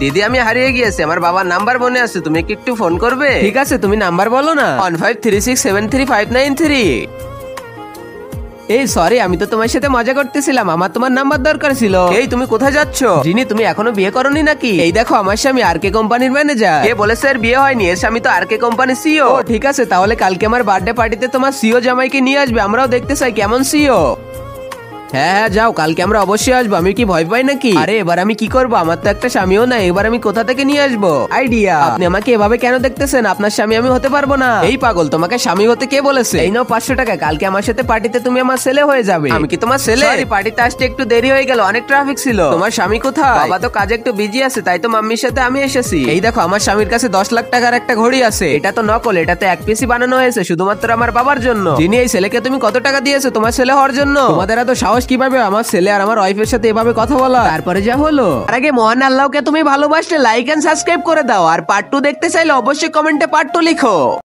দিদি আমি হারিয়ে গিয়েছি, আমার বাবার নাম্বার মনে আছে, তুমি কি একটু ফোন করবে? ঠিক আছে, তুমি নাম্বার বলো না। 1536733593। এই সরি, আমি তো তোমার সাথে মজা করতেছিলাম, আমার তোমার নাম্বার দরকার ছিল। এই তুমি কোথায় যাচ্ছ? জিনি, তুমি এখনো বিয়ে করনি নাকি? এই দেখো, আমার স্বামী আর কে কোম্পানির ম্যানেজার। কে বলেছে এর বিয়ে হয়নি? এর স্বামী তো আর কে কোম্পানি সিও। ও ঠিক আছে, তাহলে কালকে আমার বার্থডে পার্টিতে তোমার সিও জামাইকে নিয়ে আসবে, আমরাও দেখতে চাই কেমন সিও। হ্যাঁ হ্যাঁ যাও, কালকে আমরা অবশ্যই আসবো। আমি কি ভয় পাই নাকি? আরে এবার আমি কি করবো, আমার তো একটা স্বামীও নাই, এবার আমি কোথা থেকে নিয়ে আসবো? আইডিয়া। আপনি আমাকে এভাবে কেন দেখতেছেন? আপনার স্বামী আমি হতে পারবো না। এই পাগল, তোমাকে স্বামী হতে কে বলেছে? এই নাও 500 টাকা, কালকে আমার সাথে পার্টিতে তুমি আমার ছেলে হয়ে যাবে। আমি কি তোমার ছেলে? পার্টিতে আসতে একটু দেরি হয়ে গেল, অনেক ট্রাফিক ছিল। তোমার স্বামী কোথায়? বাবা তো কাজে একটু বিজি আছে, তাই তো মাম্মির সাথে আমি এসেছি। এই দেখো, আমার স্বামীর কাছে 10 লাখ টাকার একটা ঘড়ি আছে। এটা তো নকল, এটাতে এক পিসি বানানো হয়েছে শুধুমাত্র আমার বাবার জন্য। যিনি, এই ছেলেকে তুমি কত টাকা দিয়েছো তোমার ছেলে হওয়ার জন্য? তোমাদের এত সাহস কিভাবে আমার ছেলে আর আমার ওয়াইফের সাথে এভাবে কথা বলা? তারপরে যা হলো। আর আগে মহান আল্লাহকে তুমি ভালোবাসলে লাইক এন্ড সাবস্ক্রাইব করে দাও, আর পার্ট 2 দেখতে চাইলে অবশ্যই কমেন্টে পার্ট 2 লিখো।